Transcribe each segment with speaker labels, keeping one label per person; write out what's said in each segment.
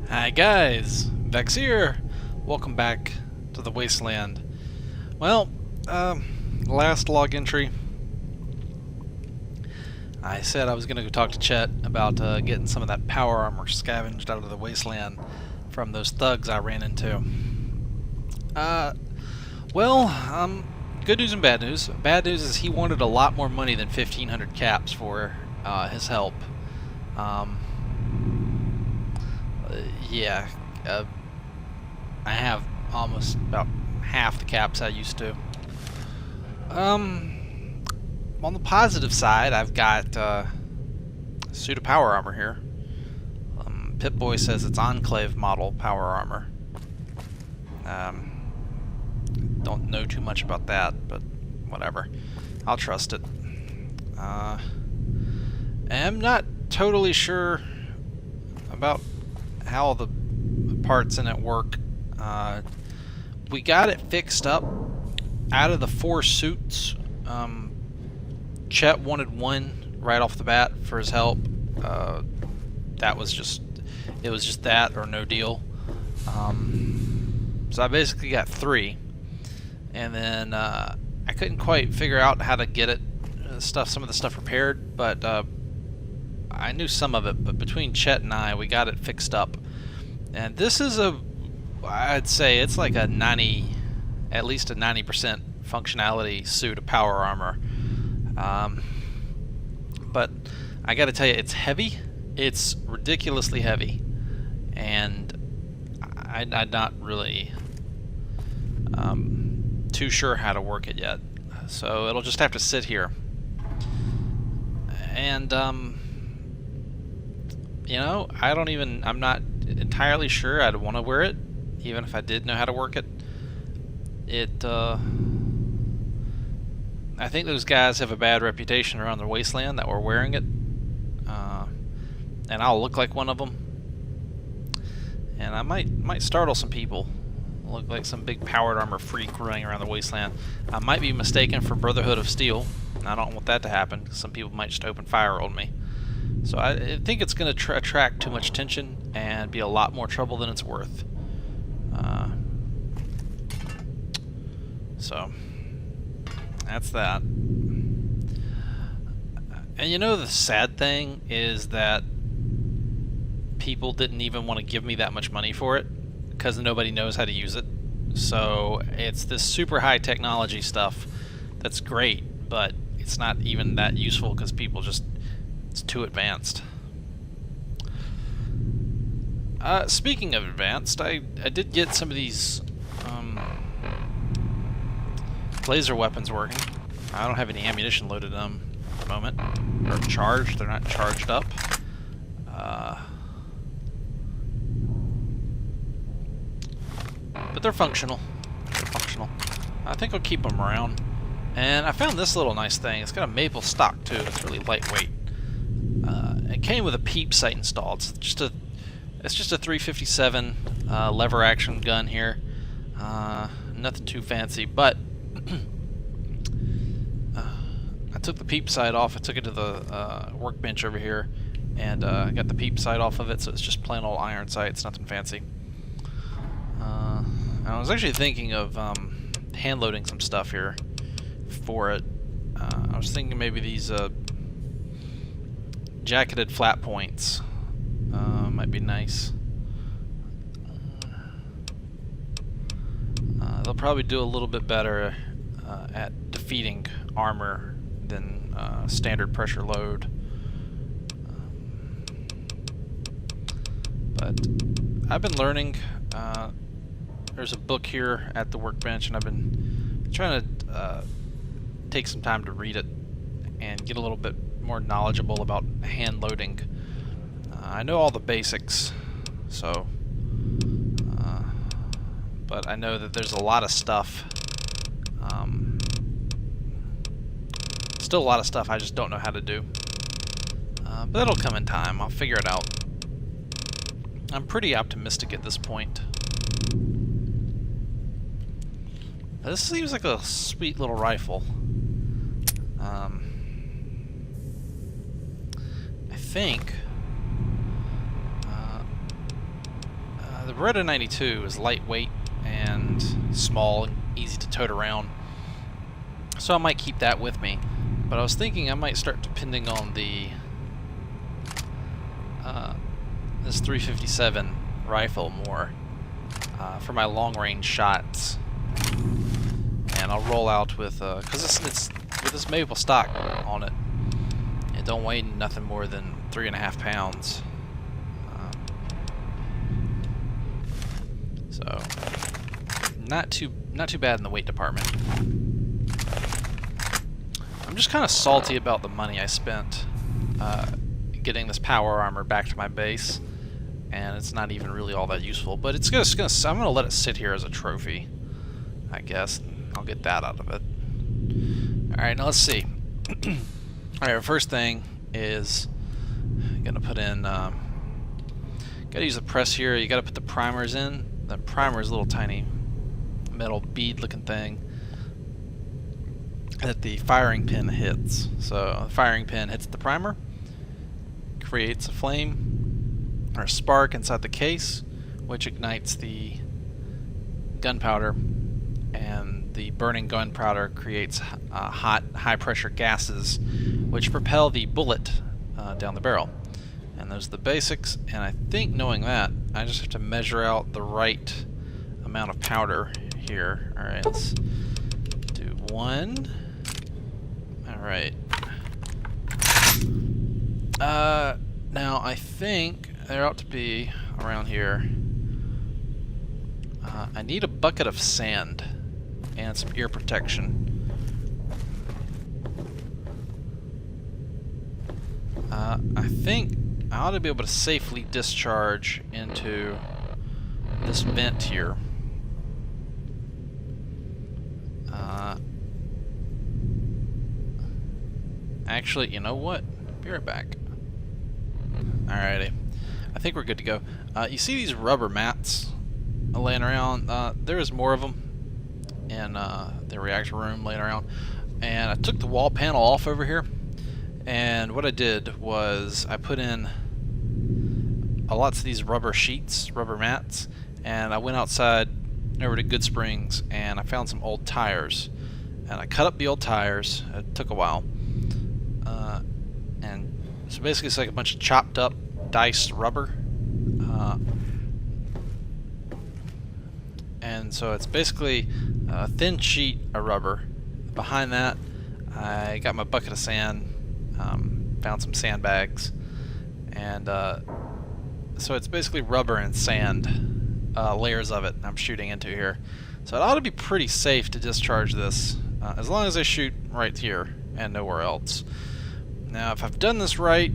Speaker 1: Hi guys, Vechs here. Welcome back to the Wasteland. Well, last log entry, I said I was going to go talk to Chet about getting some of that power armor scavenged out of the Wasteland from those thugs I ran into. Good news and bad news. Bad news is he wanted a lot more money than 1,500 caps for his help. I have almost about half the caps I used to. On the positive side, I've got a suit of power armor here. Pip-Boy says it's Enclave model power armor. Don't know too much about that, but whatever. I'll trust it. I'm not totally sure about how the parts in it work. We got it fixed up. Out of the 4 suits, Chet wanted one right off the bat for his help. It was just that or no deal. So I basically got 3, and then I couldn't quite figure out how to get it some of the stuff repaired, but I knew some of it. But between Chet and I, we got it fixed up, and this is I'd say it's like at least a 90% functionality suit of power armor. But I gotta tell you, it's heavy. It's ridiculously heavy, and I'm not really too sure how to work it yet. So it'll just have to sit here. And I'm not entirely sure I'd want to wear it, even if I did know how to work it. I think those guys have a bad reputation around the Wasteland that were wearing it, and I'll look like one of them, and I might startle some people. I'll look like some big powered armor freak running around the Wasteland. I might be mistaken for Brotherhood of Steel, and I don't want that to happen, because some people might just open fire on me. So I think it's going to attract too much attention and be a lot more trouble than it's worth. So that's that. And the sad thing is that people didn't even want to give me that much money for it because nobody knows how to use it. So it's this super high technology stuff that's great, but it's not even that useful because people it's too advanced. Speaking of advanced, I did get some of these laser weapons working. I don't have any ammunition loaded in them at the moment. They're charged, they're not charged up. But they're functional. I think I'll keep them around. And I found this little nice thing. It's got a maple stock too. It's really lightweight. It came with a peep sight installed. It's just a 357 lever action gun here. Nothing too fancy, but I took the peep sight off. I took it to the workbench over here, and I got the peep sight off of it, so it's just plain old iron sight. It's nothing fancy. I was actually thinking of hand loading some stuff here for it. I was thinking maybe these jacketed flat points might be nice. They'll probably do a little bit better at defeating armor than standard pressure load. But I've been learning. There's a book here at the workbench, and I've been trying to take some time to read it and get a little bit more knowledgeable about hand loading. I know all the basics, so but I know that there's a lot of stuff, still a lot of stuff I just don't know how to do, but that'll come in time. I'll figure it out. I'm pretty optimistic at this point. This seems like a sweet little rifle. I think Beretta 92 is lightweight and small and easy to tote around, so I might keep that with me. But I was thinking I might start depending on the this 357 rifle more for my long-range shots, and I'll roll out with because it's with this maple stock on it. It don't weigh nothing more than 3.5 pounds. So not too bad in the weight department. I'm just kind of salty about the money I spent getting this power armor back to my base, and it's not even really all that useful. But it's I'm gonna let it sit here as a trophy, I guess. I'll get that out of it. All right, now let's see. All right, first thing is I'm gonna put in. Gotta use the press here. You gotta put the primers in. The primer is a little tiny metal bead-looking thing that the firing pin hits. So the firing pin hits the primer, creates a flame or a spark inside the case, which ignites the gunpowder, and the burning gunpowder creates hot, high-pressure gases, which propel the bullet down the barrel. And those are the basics, and I think knowing that, I just have to measure out the right amount of powder here. Alright, let's do 1. Alright. Now I think there ought to be around here. I need a bucket of sand and some ear protection. I think I ought to be able to safely discharge into this vent here. Actually, you know what? Be right back. Alrighty. I think we're good to go. You see these rubber mats laying around? There is more of them in the reactor room laying around. And I took the wall panel off over here. And what I did was I put in lots of these rubber sheets, rubber mats, and I went outside over to Good Springs and I found some old tires. And I cut up the old tires. It took a while. And so basically it's like a bunch of chopped up, diced rubber. And so it's basically a thin sheet of rubber. Behind that, I got my bucket of sand. Found some sandbags, and so it's basically rubber and sand, layers of it I'm shooting into here. So it ought to be pretty safe to discharge this, as long as I shoot right here and nowhere else. Now if I've done this right,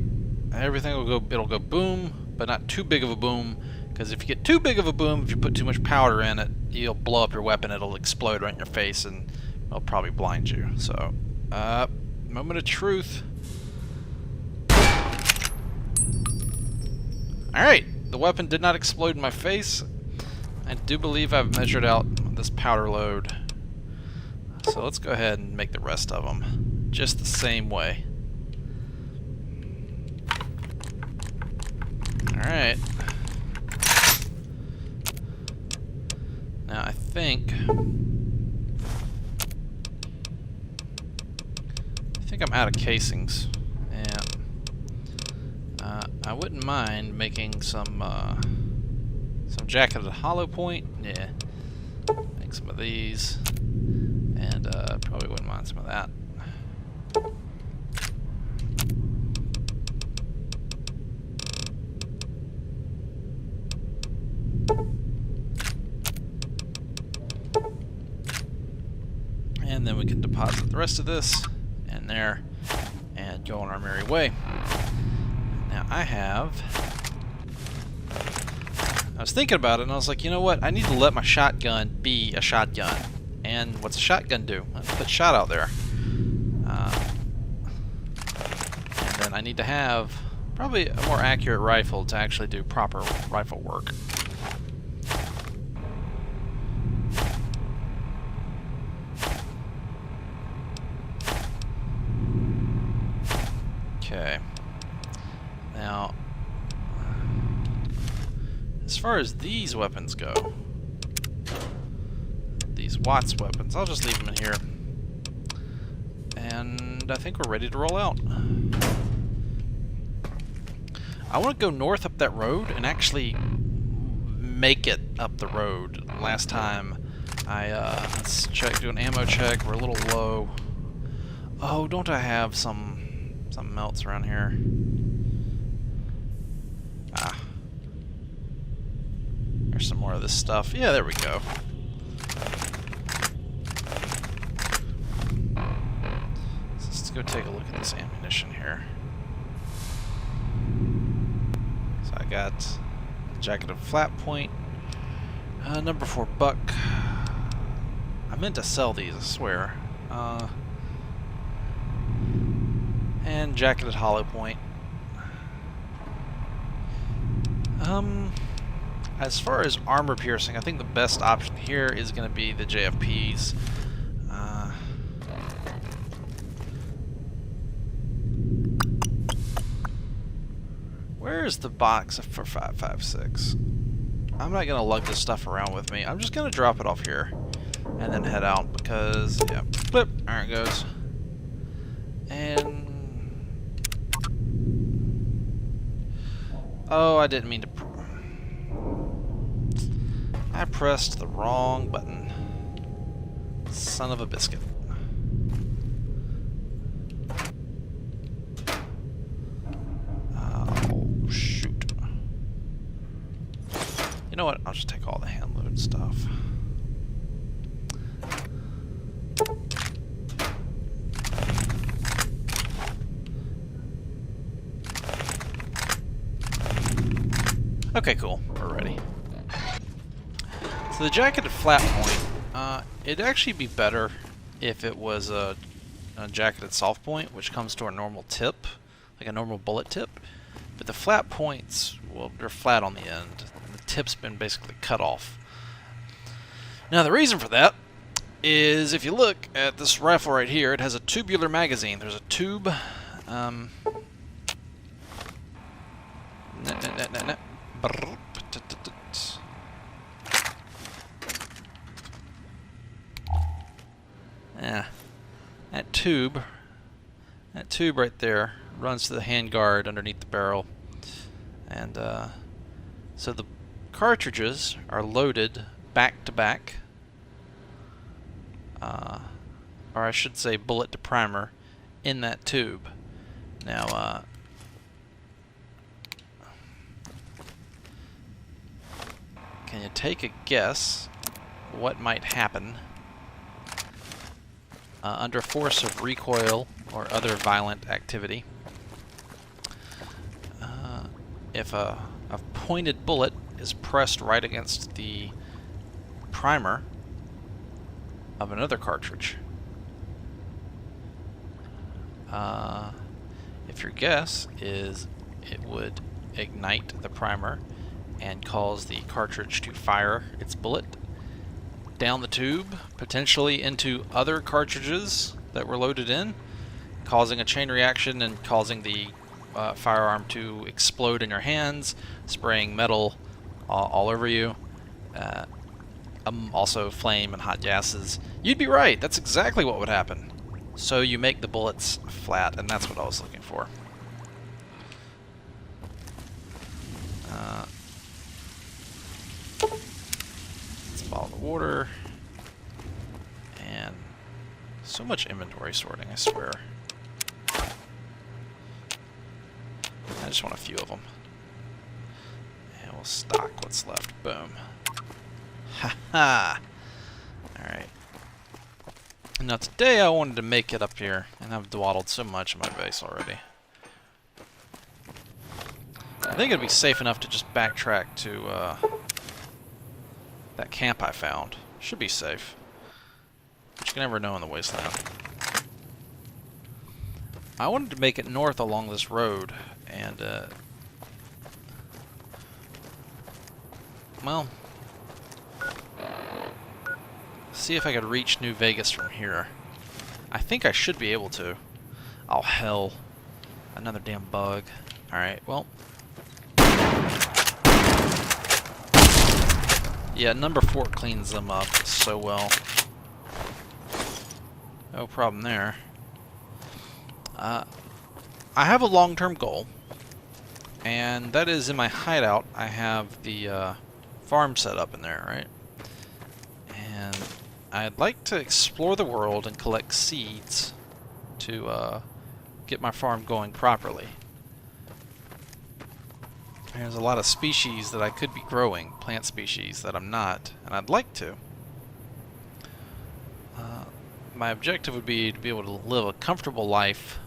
Speaker 1: everything will go, it'll go boom, but not too big of a boom, because if you get too big of a boom, if you put too much powder in it, you'll blow up your weapon, it'll explode right in your face, and it'll probably blind you. So, moment of truth. Alright, the weapon did not explode in my face. I do believe I've measured out this powder load. So let's go ahead and make the rest of them just the same way. Alright. Now I think I'm out of casings. I wouldn't mind making some jacketed hollow point. Yeah, make some of these, and probably wouldn't mind some of that. And then we can deposit the rest of this in there and go on our merry way. Now I was thinking about it and I was like, you know what, I need to let my shotgun be a shotgun. And what's a shotgun do? Let's put shot out there. And then I need to have probably a more accurate rifle to actually do proper rifle work. Okay. Now, As far as these weapons go, these Watts weapons, I'll just leave them in here. And I think we're ready to roll out. I want to go north up that road and actually make it up the road. Last time I, let's check, do an ammo check. We're a little low. Oh, don't I have something else around here? Ah. There's some more of this stuff. Yeah, there we go. So let's go take a look at this ammunition here. So I got jacket of flat point, number 4 buck. I meant to sell these, I swear. And jacketed hollow point. As far as armor piercing, I think the best option here is going to be the JFPs. Where's the box for 5.56? I'm not going to lug this stuff around with me. I'm just going to drop it off here and then head out because, yeah, flip, there it goes. And oh, I didn't mean to. I pressed the wrong button. Son of a biscuit. Oh, shoot. You know what? I'll just take all the hand load stuff. Okay, cool. We're ready. So the jacketed flat point, it'd actually be better if it was a jacketed soft point, which comes to a normal tip, like a normal bullet tip. But the flat points, well, they're flat on the end. The tip's been basically cut off. Now the reason for that is if you look at this rifle right here, it has a tubular magazine. There's a tube. Yeah, that tube right there runs to the handguard underneath the barrel, and so the cartridges are loaded back to back, or I should say bullet to primer, in that tube. Now, can you take a guess what might happen under force of recoil or other violent activity if a pointed bullet is pressed right against the primer of another cartridge? If your guess is it would ignite the primer and cause the cartridge to fire its bullet down the tube, potentially into other cartridges that were loaded in, causing a chain reaction and causing the firearm to explode in your hands, spraying metal all over you, also flame and hot gases, you'd be right. That's exactly what would happen. So you make the bullets flat, and that's what I was looking for. Bottle of water, and so much inventory sorting, I swear. I just want a few of them. And we'll stock what's left. Boom. Ha ha! Alright. Now today I wanted to make it up here, and I've dawdled so much in my base already. I think it'd be safe enough to just backtrack to, that camp I found. Should be safe. But you can never know in the wasteland. I wanted to make it north along this road, and, well, see if I could reach New Vegas from here. I think I should be able to. Oh, hell. Another damn bug. Alright, well. Yeah, number 4 cleans them up so well. No problem there. I have a long-term goal, and that is in my hideout. I have the farm set up in there, right? And I'd like to explore the world and collect seeds to get my farm going properly. There's a lot of species that I could be growing, plant species that I'm not, and I'd like to. My objective would be to be able to live a comfortable life,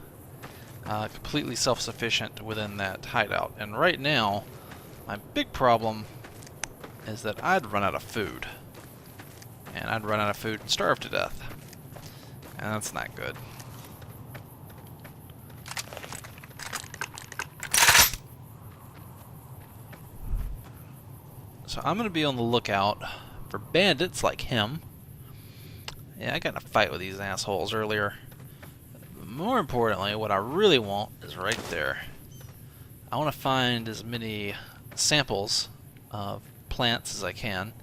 Speaker 1: completely self-sufficient within that hideout. And right now, my big problem is that I'd run out of food. And I'd run out of food and starve to death. And that's not good. So I'm going to be on the lookout for bandits like him. Yeah, I got in a fight with these assholes earlier. More importantly, what I really want is right there. I want to find as many samples of plants as I can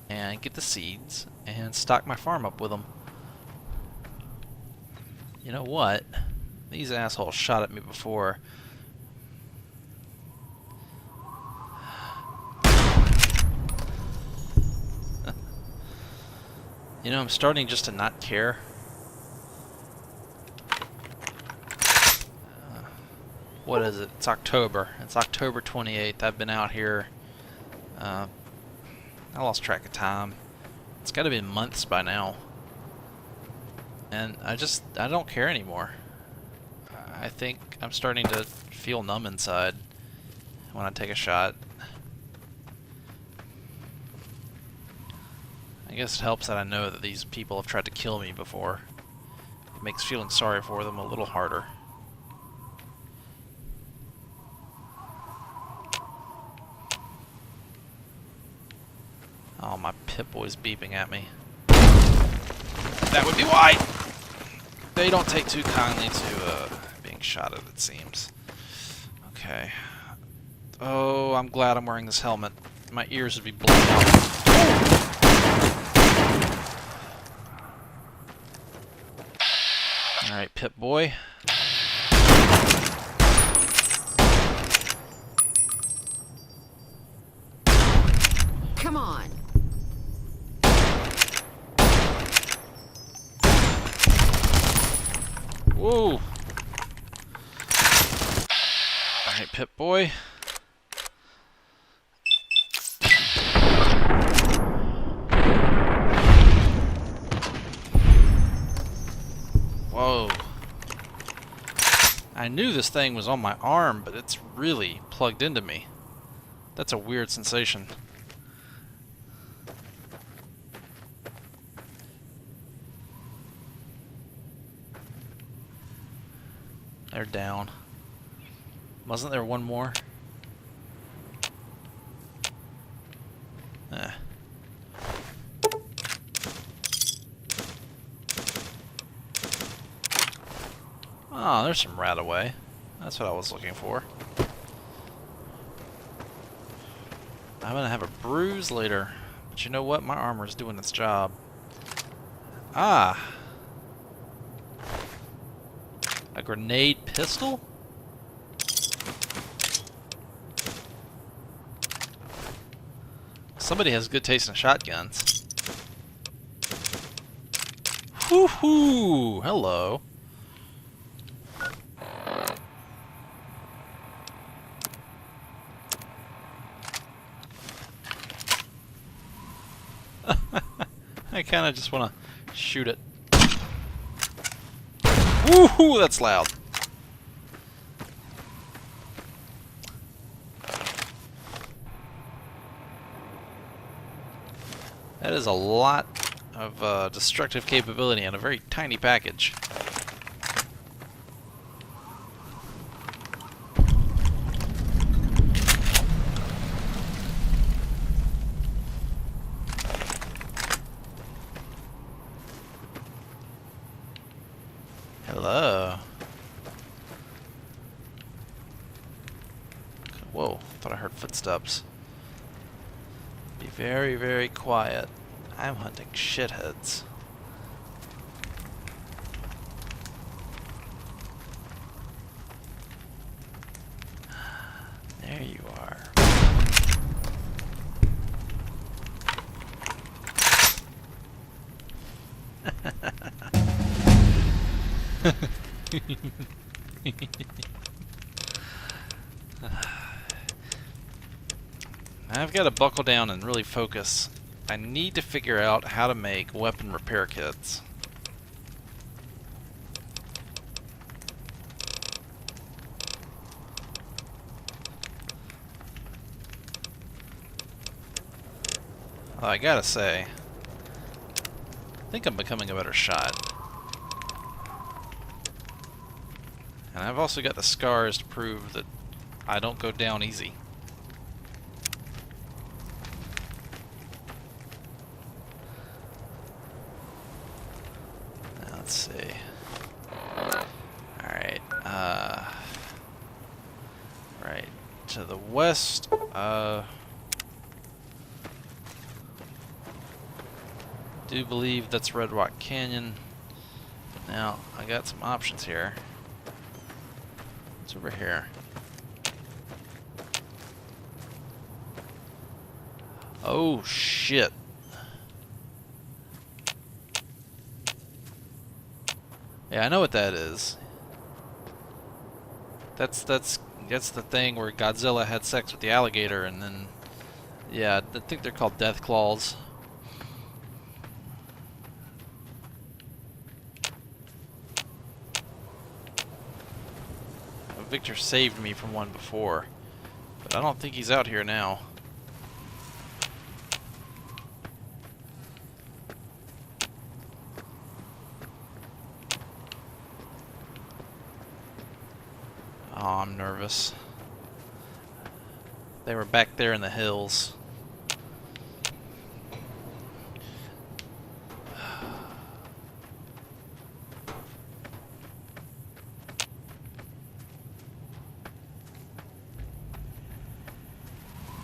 Speaker 1: and get the seeds and stock my farm up with them. You know what? These assholes shot at me before. You know, I'm starting just to not care. What is it? It's October. It's October 28th. I've been out here. I lost track of time. It's got to be months by now. And I don't care anymore. I think I'm starting to feel numb inside when I take a shot. I guess it helps that I know that these people have tried to kill me before. It makes feeling sorry for them a little harder. Oh, my Pip-Boy's beeping at me. That would be why! They don't take too kindly to being shot at, it seems. Okay. Oh, I'm glad I'm wearing this helmet. My ears would be blown out. Alright, Pip-Boy.
Speaker 2: Come on.
Speaker 1: Whoa. Alright, Pip-Boy. Whoa. I knew this thing was on my arm, but it's really plugged into me. That's a weird sensation. They're down. Wasn't there one more? Eh. Oh, there's some rat away. That's what I was looking for. I'm gonna have a bruise later. But you know what? My armor's doing its job. Ah! A grenade pistol? Somebody has good taste in shotguns. Woohoo! Hello. I kinda just wanna shoot it. Woohoo! That's loud. That is a lot of destructive capability in a very tiny package. Hello. Whoa, thought I heard footsteps. Be very, very quiet. I'm hunting shitheads. There you are. I've got to buckle down and really focus. I need to figure out how to make weapon repair kits. Well, I gotta say, I think I'm becoming a better shot. And I've also got the scars to prove that I don't go down easy. Now, let's see. Alright, right to the west, do believe that's Red Rock Canyon. Now, I got some options here. It's over here. Oh shit. Yeah, I know what that is. That's the thing where Godzilla had sex with the alligator, and then, yeah, I think they're called death claws. Victor saved me from one before, but I don't think he's out here now. Oh, I'm nervous. They were back there in the hills.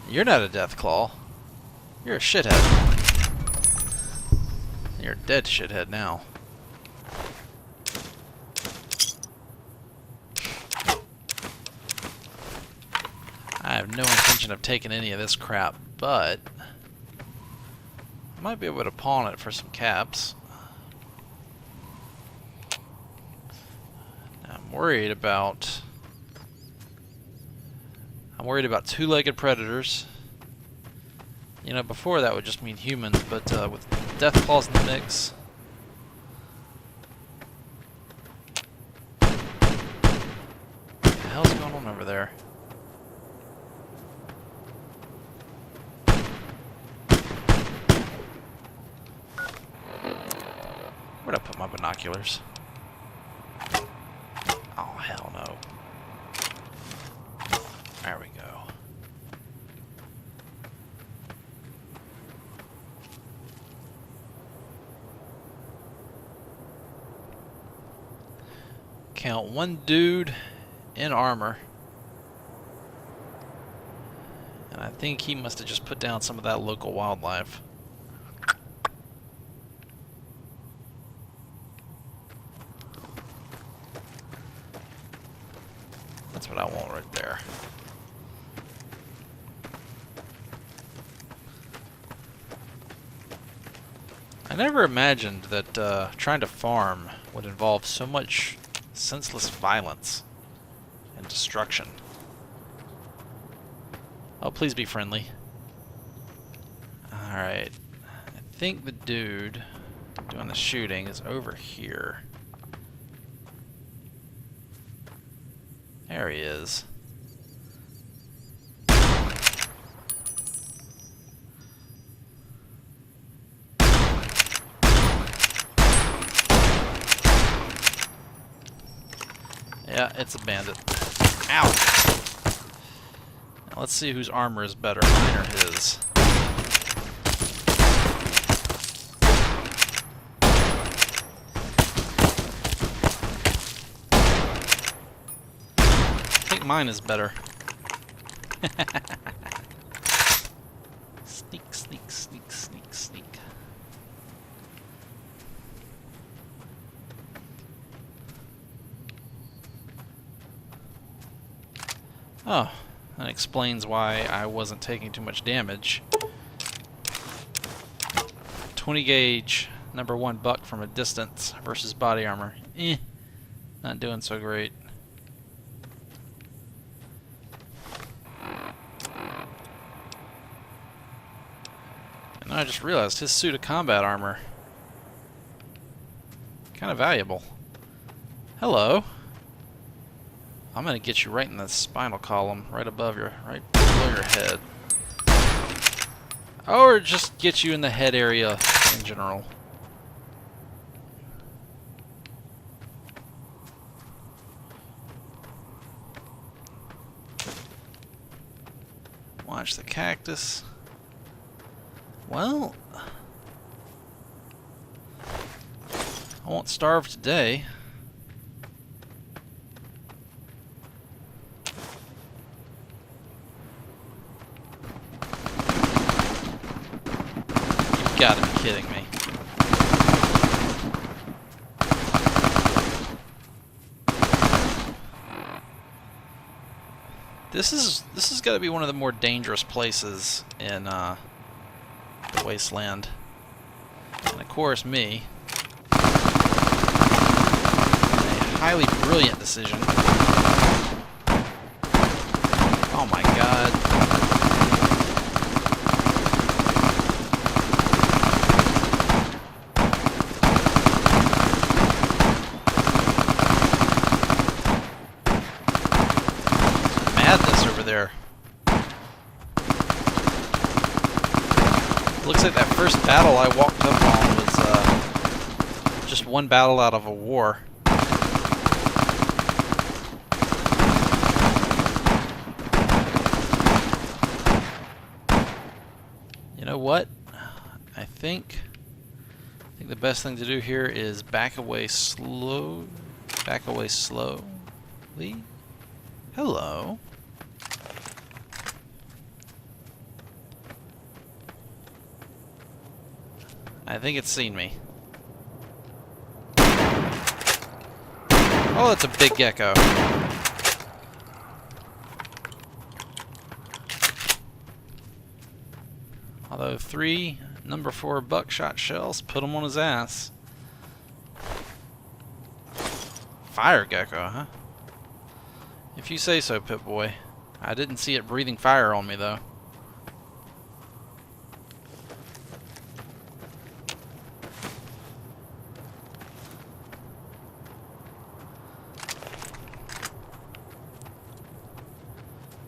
Speaker 1: You're not a Deathclaw. You're a shithead. You're a dead shithead now. I have no intention of taking any of this crap, but I might be able to pawn it for some caps. Now, I'm worried about two-legged predators. You know, before that would just mean humans, but with death claws in the mix. What the hell's going on over there? Where'd I put my binoculars? Oh, hell no. There we go. Count one dude in armor. And I think he must have just put down some of that local wildlife. That's what I want right there. I never imagined that trying to farm would involve so much senseless violence and destruction. Oh, please be friendly. Alright. I think the dude doing the shooting is over here. There he is. Yeah, it's a bandit. Ow! Now let's see whose armor is better, mine or his. I think mine is better. Sneak, sneak. Oh, that explains why I wasn't taking too much damage. 20 gauge, number 1 buck from a distance versus body armor. Not doing so great. And I just realized his suit of combat armor, kind of valuable. Hello. I'm gonna get you right in the spinal column, right below your head. Or just get you in the head area in general. Watch the cactus. Well, I won't starve today. You've got to be kidding me. This has got to be one of the more dangerous places in the wasteland. And of course, me. A highly brilliant decision. Oh my god. Madness over there. Looks like that first battle I walked up on was just one battle out of a war. You know what? I think the best thing to do here is back away slowly. Hello. I think it's seen me. Oh, that's a big gecko. Although 3 number 4 buckshot shells put him on his ass. Fire gecko, huh? If you say so, Pip-Boy. I didn't see it breathing fire on me, though.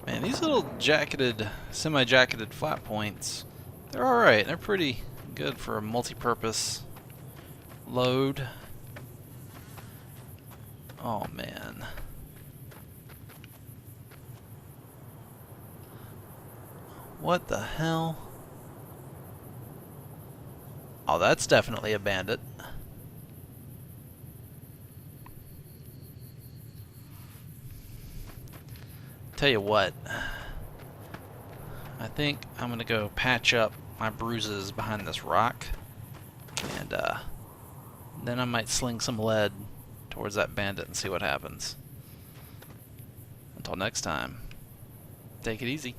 Speaker 1: Man, these little jacketed, semi-jacketed flat points, they're alright. They're pretty good for a multi-purpose load. Oh, man. What the hell? Oh, that's definitely a bandit. Tell you what, I think I'm gonna go patch up my bruises behind this rock, and then I might sling some lead towards that bandit and see what happens. Until next time, take it easy.